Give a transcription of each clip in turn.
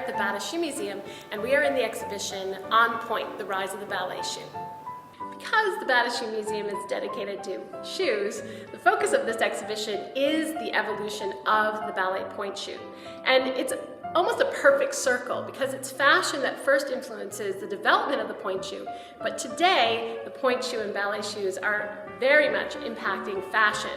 at the Bata Shoe Museum, and we are in the exhibition On Pointe, the Rise of the Ballet Shoe. Because the Bata Shoe Museum is dedicated to shoes, the focus of this exhibition is the evolution of the ballet pointe shoe. And it's almost a perfect circle because it's fashion that first influences the development of the pointe shoe, but today the pointe shoe and ballet shoes are very much impacting fashion.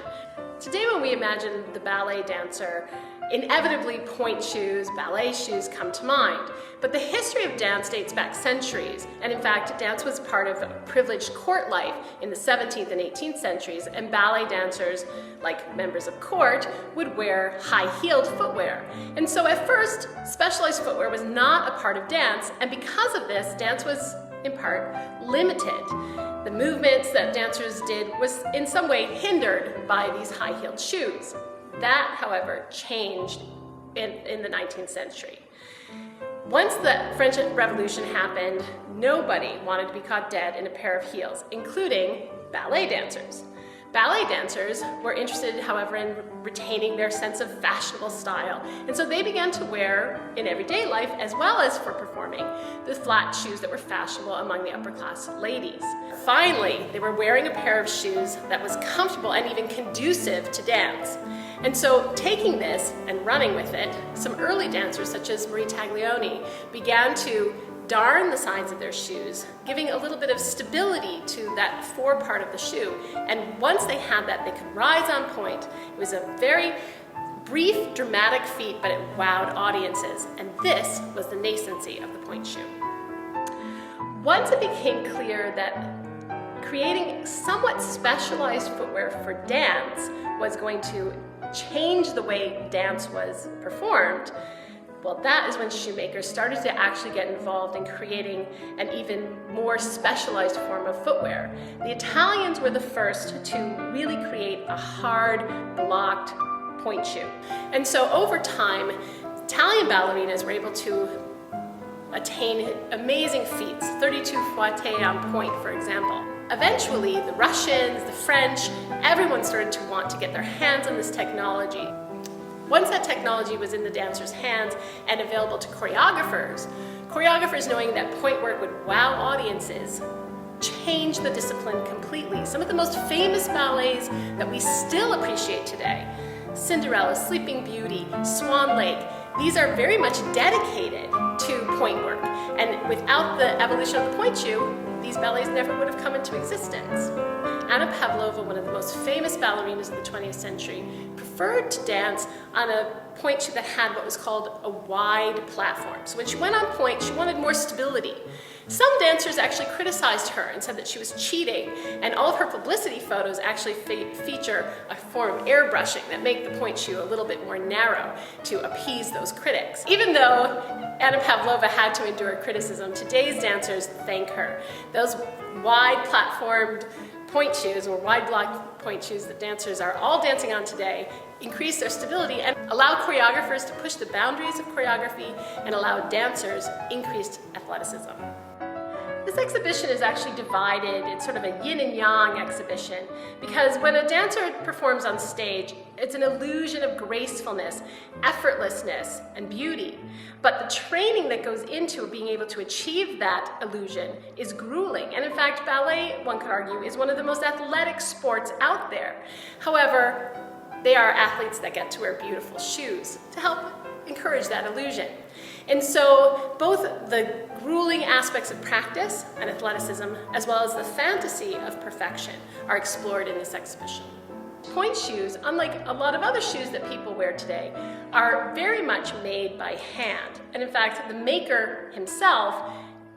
Today when we imagine the ballet dancer, inevitably pointe shoes, ballet shoes come to mind. But the history of dance dates back centuries, and in fact dance was part of privileged court life in the 17th and 18th centuries, and ballet dancers, like members of court, would wear high-heeled footwear. And so at first, specialized footwear was not a part of dance, and because of this, dance was in part limited. The movements that dancers did was in some way hindered by these high-heeled shoes. That, however, changed in the 19th century. Once the French Revolution happened, nobody wanted to be caught dead in a pair of heels, including ballet dancers. Ballet dancers were interested, however, in retaining their sense of fashionable style, and so they began to wear, in everyday life as well as for performing, the flat shoes that were fashionable among the upper-class ladies. Finally, they were wearing a pair of shoes that was comfortable and even conducive to dance. And so, taking this and running with it, some early dancers, such as Marie Taglioni, began to darn the sides of their shoes, giving a little bit of stability to that forepart of the shoe. And once they had that, they could rise on pointe. It was a very brief, dramatic feat, but it wowed audiences. And this was the nascency of the pointe shoe. Once it became clear that creating somewhat specialized footwear for dance was going to change the way dance was performed, well, that is when shoemakers started to actually get involved in creating an even more specialized form of footwear. The Italians were the first to really create a hard, blocked pointe shoe. And so over time, Italian ballerinas were able to attain amazing feats, 32 fouettes on pointe, for example. Eventually, the Russians, the French, everyone started to want to get their hands on this technology. Once that technology was in the dancers' hands and available to choreographers, knowing that pointe work would wow audiences, changed the discipline completely. Some of the most famous ballets that we still appreciate today, Cinderella, Sleeping Beauty, Swan Lake, these are very much dedicated to pointe work. And without the evolution of the pointe shoe, these ballets never would have come into existence. Anna Pavlova, one of the most famous ballerinas of the 20th century, preferred to dance on a pointe shoe that had what was called a wide platform. So when she went on pointe, she wanted more stability. Some dancers actually criticized her and said that she was cheating, and all of her publicity photos actually feature a form of airbrushing that make the pointe shoe a little bit more narrow to appease those critics. Even though Anna Pavlova had to endure criticism, today's dancers thank her. Those wide platformed pointe shoes, or wide block pointe shoes that dancers are all dancing on today, increase their stability and allow choreographers to push the boundaries of choreography and allow dancers increased athleticism. This exhibition is actually divided. It's sort of a yin and yang exhibition because when a dancer performs on stage, it's an illusion of gracefulness, effortlessness, and beauty. But the training that goes into being able to achieve that illusion is grueling. And in fact, ballet, one could argue, is one of the most athletic sports out there. However, they are athletes that get to wear beautiful shoes to help encourage that illusion. And so both the grueling aspects of practice and athleticism, as well as the fantasy of perfection, are explored in this exhibition. Pointe shoes, unlike a lot of other shoes that people wear today, are very much made by hand. And in fact, the maker himself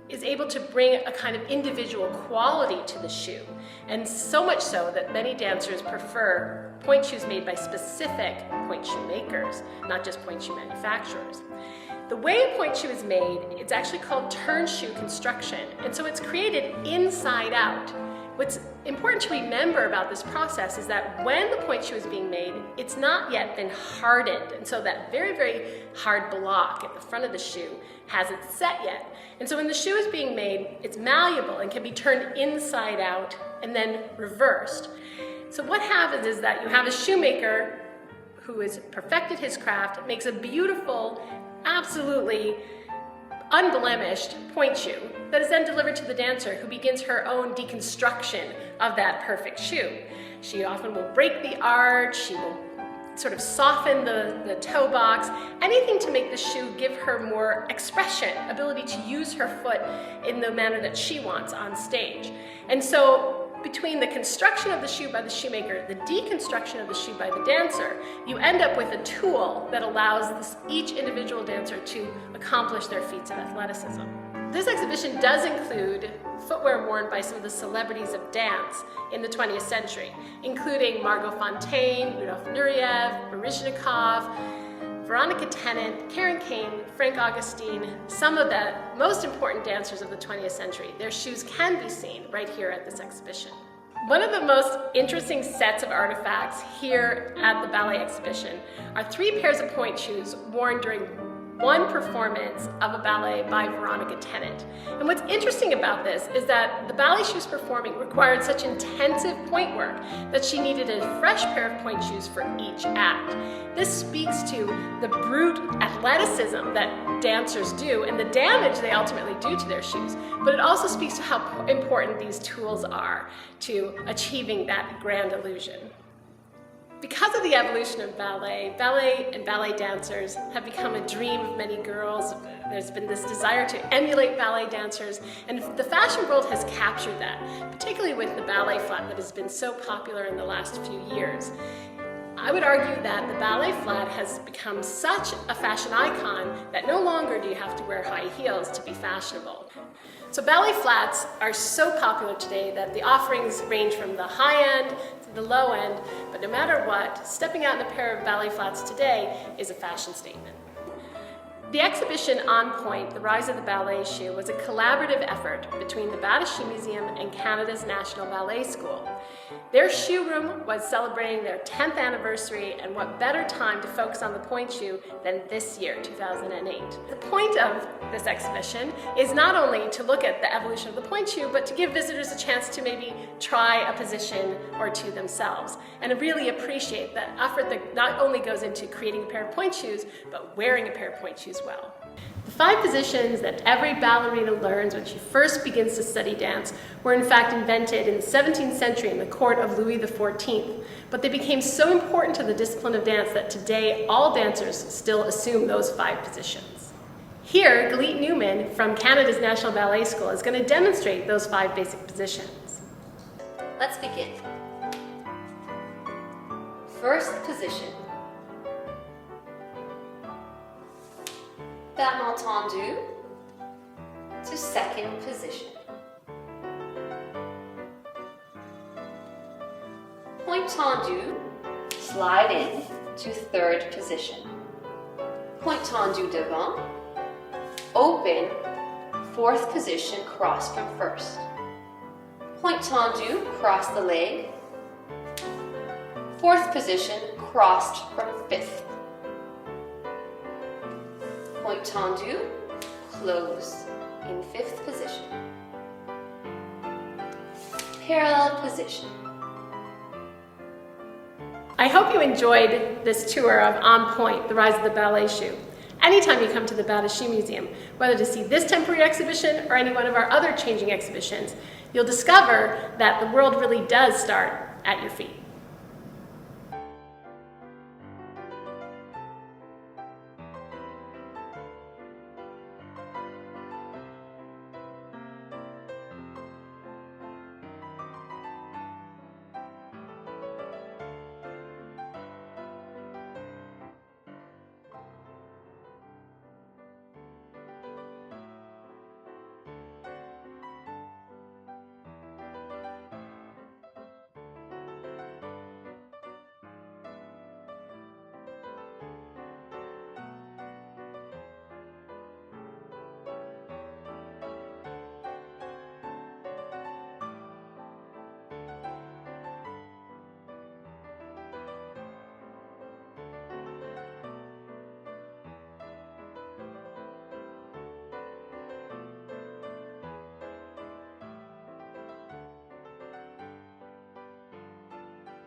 is able to bring a kind of individual quality to the shoe. And so much so that many dancers prefer pointe shoes made by specific pointe shoe makers, not just pointe shoe manufacturers. The way a pointe shoe is made, it's actually called turn shoe construction, and so it's created inside out. What's important to remember about this process is that when the pointe shoe is being made, it's not yet been hardened, and so that very, very hard block at the front of the shoe hasn't set yet. And so when the shoe is being made, it's malleable and can be turned inside out and then reversed. So what happens is that you have a shoemaker who has perfected his craft, makes a beautiful, absolutely unblemished pointe shoe that is then delivered to the dancer, who begins her own deconstruction of that perfect shoe. She often will break the arch, she will sort of soften the toe box, anything to make the shoe give her more expression, ability to use her foot in the manner that she wants on stage. And so between the construction of the shoe by the shoemaker, the deconstruction of the shoe by the dancer, you end up with a tool that allows each individual dancer to accomplish their feats of athleticism. This exhibition does include footwear worn by some of the celebrities of dance in the 20th century, including Margot Fonteyn, Rudolf Nureyev, Baryshnikov, Veronica Tennant, Karen Kane, Frank Augustine, some of the most important dancers of the 20th century. Their shoes can be seen right here at this exhibition. One of the most interesting sets of artifacts here at the ballet exhibition are 3 pairs of pointe shoes worn during one performance of a ballet by Veronica Tennant. And what's interesting about this is that the ballet she was performing required such intensive pointe work that she needed a fresh pair of pointe shoes for each act. This speaks to the brute athleticism that dancers do and the damage they ultimately do to their shoes, but it also speaks to how important these tools are to achieving that grand illusion. Because of the evolution of ballet and ballet dancers have become a dream of many girls. There's been this desire to emulate ballet dancers, and the fashion world has captured that, particularly with the ballet flat that has been so popular in the last few years. I would argue that the ballet flat has become such a fashion icon that no longer do you have to wear high heels to be fashionable. So ballet flats are so popular today that the offerings range from the high end to the low end, but no matter what, stepping out in a pair of ballet flats today is a fashion statement. The exhibition On Pointe, The Rise of the Ballet Shoe, was a collaborative effort between the Bata Shoe Museum and Canada's National Ballet School. Their shoe room was celebrating their 10th anniversary, and what better time to focus on the pointe shoe than this year, 2008. The point of this exhibition is not only to look at the evolution of the pointe shoe, but to give visitors a chance to maybe try a position or two themselves, and really appreciate the effort that not only goes into creating a pair of pointe shoes, but wearing a pair of pointe shoes well. The 5 positions that every ballerina learns when she first begins to study dance were in fact invented in the 17th century in the court of Louis XIV, but they became so important to the discipline of dance that today all dancers still assume those 5 positions. Here, Galit Newman from Canada's National Ballet School is going to demonstrate those 5 basic positions. Let's begin. First position. Battement tendu to second position. Pointe tendu, slide in to third position. Pointe tendu devant, open, fourth position, cross from first. Pointe tendu, cross the leg, fourth position, crossed from fifth. Pointe tendu, close in fifth position. Parallel position. I hope you enjoyed this tour of On Pointe, The Rise of the Ballet Shoe. Anytime you come to the Bata Shoe Museum, whether to see this temporary exhibition or any one of our other changing exhibitions, you'll discover that the world really does start at your feet.